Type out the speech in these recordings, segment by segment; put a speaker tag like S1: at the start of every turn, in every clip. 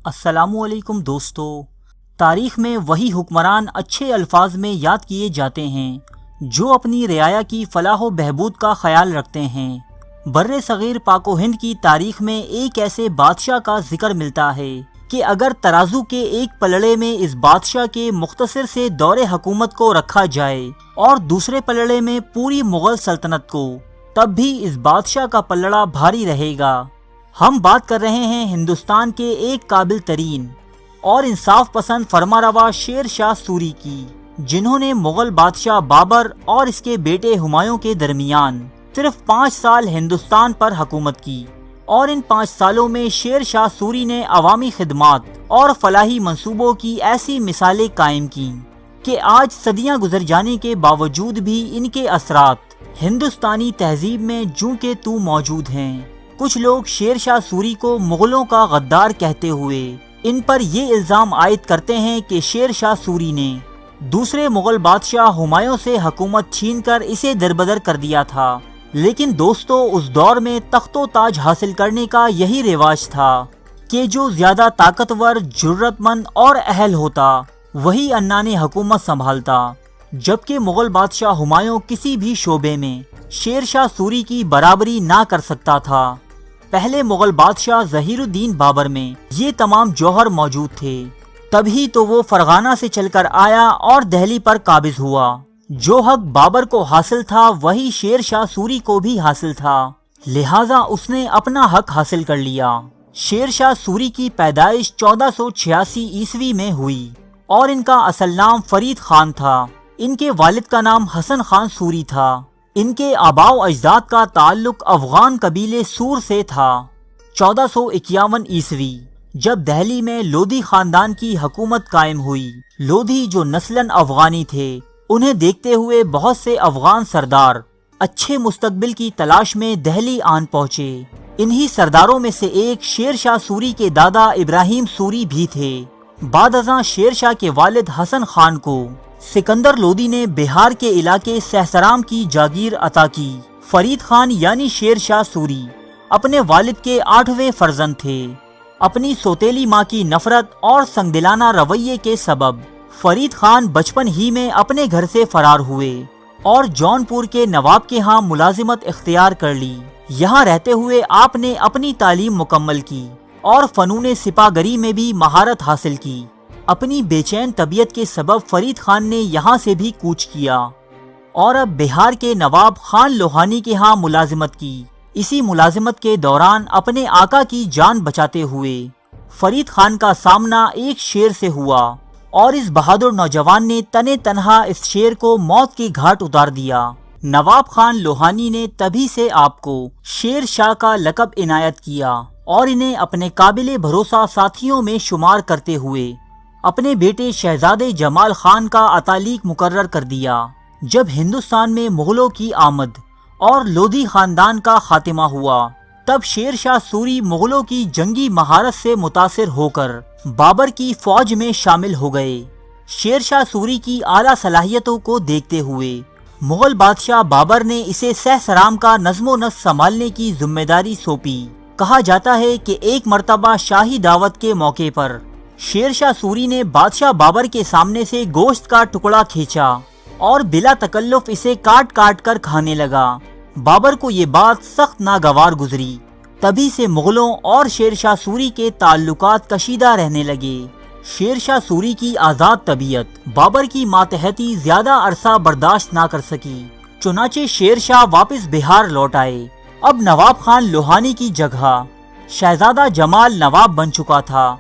S1: السلام علیکم دوستو۔ تاریخ میں وہی حکمران اچھے الفاظ میں یاد کیے جاتے ہیں جو اپنی رعایا کی فلاح و بہبود کا خیال رکھتے ہیں۔ بر صغیر پاک و ہند کی تاریخ میں ایک ایسے بادشاہ کا ذکر ملتا ہے کہ اگر ترازو کے ایک پلڑے میں اس بادشاہ کے مختصر سے دور حکومت کو رکھا جائے اور دوسرے پلڑے میں پوری مغل سلطنت کو، تب بھی اس بادشاہ کا پلڑا بھاری رہے گا۔ ہم بات کر رہے ہیں ہندوستان کے ایک قابل ترین اور انصاف پسند فرمانروا شیر شاہ سوری کی، جنہوں نے مغل بادشاہ بابر اور اس کے بیٹے ہمایوں کے درمیان صرف 5 سال ہندوستان پر حکومت کی، اور ان 5 سالوں میں شیر شاہ سوری نے عوامی خدمات اور فلاحی منصوبوں کی ایسی مثالیں قائم کیں کہ آج صدیاں گزر جانے کے باوجود بھی ان کے اثرات ہندوستانی تہذیب میں جوں کے توں موجود ہیں۔ کچھ لوگ شیر شاہ سوری کو مغلوں کا غدار کہتے ہوئے ان پر یہ الزام عائد کرتے ہیں کہ شیر شاہ سوری نے دوسرے مغل بادشاہ ہمایوں سے حکومت چھین کر اسے دربدر کر دیا تھا، لیکن دوستو اس دور میں تخت و تاج حاصل کرنے کا یہی رواج تھا کہ جو زیادہ طاقتور، جرأت مند اور اہل ہوتا وہی انانِ حکومت سنبھالتا، جبکہ مغل بادشاہ ہمایوں کسی بھی شعبے میں شیر شاہ سوری کی برابری نہ کر سکتا تھا۔ پہلے مغل بادشاہ ظہیر الدین بابر میں یہ تمام جوہر موجود تھے، تبھی تو وہ فرغانہ سے چل کر آیا اور دہلی پر قابض ہوا۔ جو حق بابر کو حاصل تھا وہی شیر شاہ سوری کو بھی حاصل تھا، لہٰذا اس نے اپنا حق حاصل کر لیا۔ شیر شاہ سوری کی پیدائش 1486 عیسوی میں ہوئی اور ان کا اصل نام فرید خان تھا۔ ان کے والد کا نام حسن خان سوری تھا۔ ان کے آباء و اجداد کا تعلق افغان قبیلے سور سے تھا۔ 1451 عیسوی جب دہلی میں لودھی خاندان کی حکومت قائم ہوئی، لودھی جو نسلاً افغانی تھے، انہیں دیکھتے ہوئے بہت سے افغان سردار اچھے مستقبل کی تلاش میں دہلی آن پہنچے۔ انہی سرداروں میں سے ایک شیر شاہ سوری کے دادا ابراہیم سوری بھی تھے۔ بعد ازاں شیر شاہ کے والد حسن خان کو سکندر لودھی نے بہار کے علاقے سہسرام کی جاگیر عطا کی۔ فرید خان یعنی شیر شاہ سوری اپنے والد کے 8ویں فرزند تھے۔ اپنی سوتیلی ماں کی نفرت اور سنگدلانہ رویے کے سبب فرید خان بچپن ہی میں اپنے گھر سے فرار ہوئے اور جون پور کے نواب کے ہاں ملازمت اختیار کر لی۔ یہاں رہتے ہوئے آپ نے اپنی تعلیم مکمل کی اور فنون سپاہ گری میں بھی مہارت حاصل کی۔ اپنی بے چین طبیعت کے سبب فرید خان نے یہاں سے بھی کوچ کیا اور اب بہار کے نواب خان لوہانی کے ہاں ملازمت کی۔ اسی ملازمت کے دوران اپنے آقا کی جان بچاتے ہوئے فرید خان کا سامنا ایک شیر سے ہوا اور اس بہادر نوجوان نے تنے تنہا اس شیر کو موت کے گھاٹ اتار دیا۔ نواب خان لوہانی نے تبھی سے آپ کو شیر شاہ کا لقب عنایت کیا اور انہیں اپنے قابل بھروسہ ساتھیوں میں شمار کرتے ہوئے اپنے بیٹے شہزادے جمال خان کا اتالیق مقرر کر دیا۔ جب ہندوستان میں مغلوں کی آمد اور لودھی خاندان کا خاتمہ ہوا، تب شیر شاہ سوری مغلوں کی جنگی مہارت سے متاثر ہو کر بابر کی فوج میں شامل ہو گئے۔ شیر شاہ سوری کی اعلیٰ صلاحیتوں کو دیکھتے ہوئے مغل بادشاہ بابر نے اسے سہسرام کا نظم و نسق سنبھالنے کی ذمہ داری سونپی۔ کہا جاتا ہے کہ ایک مرتبہ شاہی دعوت کے موقع پر شیر شاہ سوری نے بادشاہ بابر کے سامنے سے گوشت کا ٹکڑا کھینچا اور بلا تکلف اسے کاٹ کاٹ کر کھانے لگا۔ بابر کو یہ بات سخت ناگوار گزری۔ تبھی سے مغلوں اور شیر شاہ سوری کے تعلقات کشیدہ رہنے لگے۔ شیر شاہ سوری کی آزاد طبیعت بابر کی ماتحتی زیادہ عرصہ برداشت نہ کر سکی، چنانچہ شیر شاہ واپس بہار لوٹ آئے۔ اب نواب خان لوہانی کی جگہ شہزادہ جمال نواب بن چکا تھا،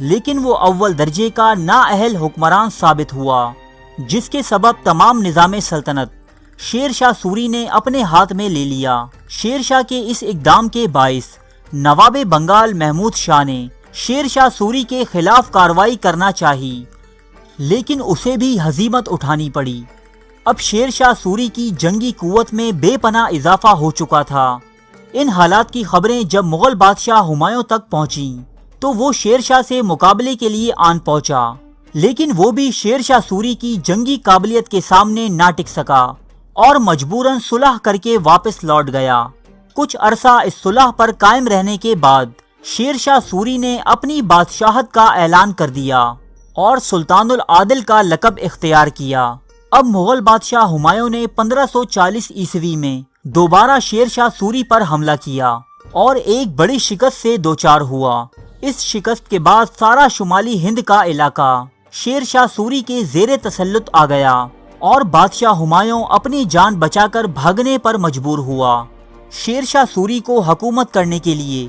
S1: لیکن وہ اول درجے کا نااہل حکمران ثابت ہوا، جس کے سبب تمام نظام سلطنت شیر شاہ سوری نے اپنے ہاتھ میں لے لیا۔ شیر شاہ کے اس اقدام کے باعث نواب بنگال محمود شاہ نے شیر شاہ سوری کے خلاف کارروائی کرنا چاہی، لیکن اسے بھی ہزیمت اٹھانی پڑی۔ اب شیر شاہ سوری کی جنگی قوت میں بے پناہ اضافہ ہو چکا تھا۔ ان حالات کی خبریں جب مغل بادشاہ ہمایوں تک پہنچیں تو وہ شیر شاہ سے مقابلے کے لیے آن پہنچا، لیکن وہ بھی شیر شاہ سوری کی جنگی قابلیت کے سامنے نہ ٹک سکا اور مجبوراً صلح کر کے واپس لوٹ گیا۔ کچھ عرصہ اس صلح پر قائم رہنے کے بعد شیر شاہ سوری نے اپنی بادشاہت کا اعلان کر دیا اور سلطان العادل کا لقب اختیار کیا۔ اب مغل بادشاہ ہمایوں نے 1540 عیسوی میں دوبارہ شیر شاہ سوری پر حملہ کیا اور ایک بڑی شکست سے دوچار ہوا۔ اس شکست کے بعد سارا شمالی ہند کا علاقہ شیر شاہ سوری کے زیر تسلط آ گیا اور بادشاہ ہمایوں اپنی جان بچا کر بھاگنے پر مجبور ہوا۔ شیر شاہ سوری کو حکومت کرنے کے لیے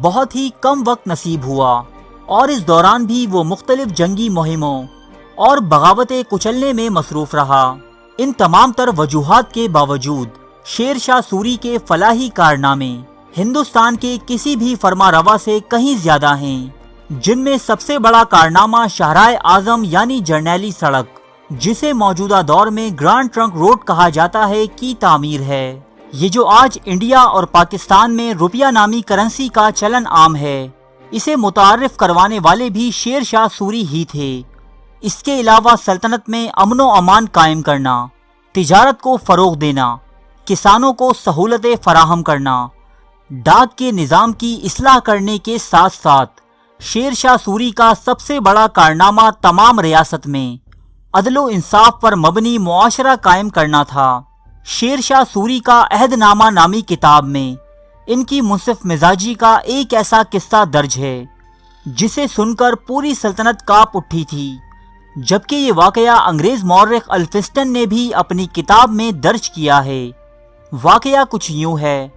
S1: بہت ہی کم وقت نصیب ہوا اور اس دوران بھی وہ مختلف جنگی مہموں اور بغاوتیں کچلنے میں مصروف رہا۔ ان تمام تر وجوہات کے باوجود شیر شاہ سوری کے فلاحی کارنامے ہندوستان کے کسی بھی فرما روا سے کہیں زیادہ ہیں، جن میں سب سے بڑا کارنامہ شاہراہ اعظم یعنی جرنیلی سڑک، جسے موجودہ دور میں گرانڈ ٹرنک روڈ کہا جاتا ہے، کی تعمیر ہے۔ یہ جو آج انڈیا اور پاکستان میں روپیہ نامی کرنسی کا چلن عام ہے، اسے متعارف کروانے والے بھی شیر شاہ سوری ہی تھے۔ اس کے علاوہ سلطنت میں امن و امان قائم کرنا، تجارت کو فروغ دینا، کسانوں کو سہولتیں فراہم کرنا، ڈاک کے نظام کی اصلاح کرنے کے ساتھ ساتھ شیر شاہ سوری کا سب سے بڑا کارنامہ تمام ریاست میں عدل و انصاف پر مبنی معاشرہ قائم کرنا تھا۔ شیر شاہ سوری کا عہد نامہ نامی کتاب میں ان کی منصف مزاجی کا ایک ایسا قصہ درج ہے جسے سن کر پوری سلطنت کانپ اٹھی تھی، جبکہ یہ واقعہ انگریز مورخ الفسٹن نے بھی اپنی کتاب میں درج کیا ہے۔ واقعہ کچھ یوں ہے،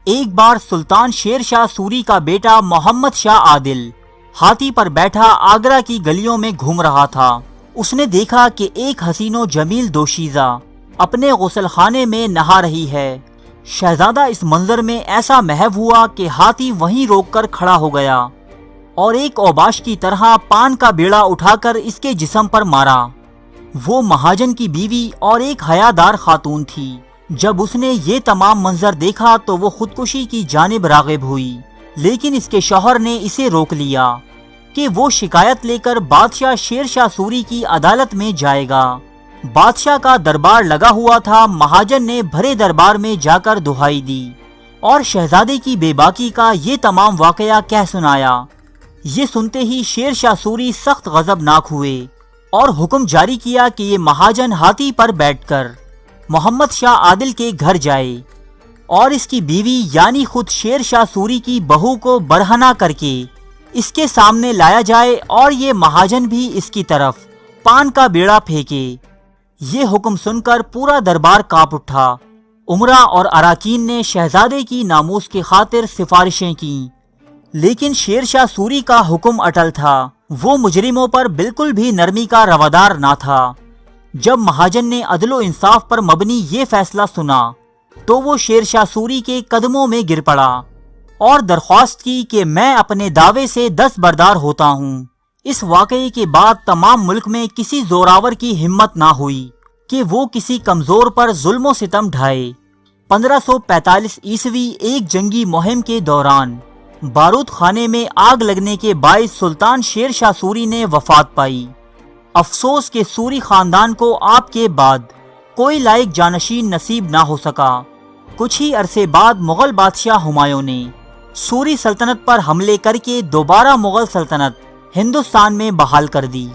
S1: ایک بار سلطان شیر شاہ سوری کا بیٹا محمد شاہ عادل ہاتھی پر بیٹھا آگرہ کی گلیوں میں گھوم رہا تھا۔ اس نے دیکھا کہ ایک حسین و جمیل دوشیزہ اپنے غسل خانے میں نہا رہی ہے۔ شہزادہ اس منظر میں ایسا محو ہوا کہ ہاتھی وہیں روک کر کھڑا ہو گیا اور ایک اوباش کی طرح پان کا بیڑا اٹھا کر اس کے جسم پر مارا۔ وہ مہاجن کی بیوی اور ایک حیادار خاتون تھی۔ جب اس نے یہ تمام منظر دیکھا تو وہ خودکشی کی جانب راغب ہوئی، لیکن اس کے شوہر نے اسے روک لیا کہ وہ شکایت لے کر بادشاہ شیر شاہ سوری کی عدالت میں جائے گا۔ بادشاہ کا دربار لگا ہوا تھا۔ مہاجن نے بھرے دربار میں جا کر دہائی دی اور شہزادے کی بے باکی کا یہ تمام واقعہ کہہ سنایا۔ یہ سنتے ہی شیر شاہ سوری سخت غضبناک ہوئے اور حکم جاری کیا کہ یہ مہاجن ہاتھی پر بیٹھ کر محمد شاہ عادل کے گھر جائے اور اس کی بیوی یعنی خود شیر شاہ سوری کی بہو کو برہنہ کر کے اس کے سامنے لایا جائے اور یہ مہاجن بھی اس کی طرف پان کا بیڑا پھینکے۔ یہ حکم سن کر پورا دربار کانپ اٹھا۔ امراء اور اراکین نے شہزادے کی ناموس کی خاطر سفارشیں کیں، لیکن شیر شاہ سوری کا حکم اٹل تھا۔ وہ مجرموں پر بالکل بھی نرمی کا روادار نہ تھا۔ جب مہاجن نے عدل و انصاف پر مبنی یہ فیصلہ سنا تو وہ شیر شاہ سوری کے قدموں میں گر پڑا اور درخواست کی کہ میں اپنے دعوے سے دستبردار ہوتا ہوں۔ اس واقعے کے بعد تمام ملک میں کسی زوراور کی ہمت نہ ہوئی کہ وہ کسی کمزور پر ظلم و ستم ڈھائے۔ 1545 عیسوی ایک جنگی مہم کے دوران بارود خانے میں آگ لگنے کے باعث سلطان شیر شاہ سوری نے وفات پائی۔ افسوس کہ سوری خاندان کو آپ کے بعد کوئی لائق جانشین نصیب نہ ہو سکا۔ کچھ ہی عرصے بعد مغل بادشاہ ہمایوں نے سوری سلطنت پر حملے کر کے دوبارہ مغل سلطنت ہندوستان میں بحال کر دی۔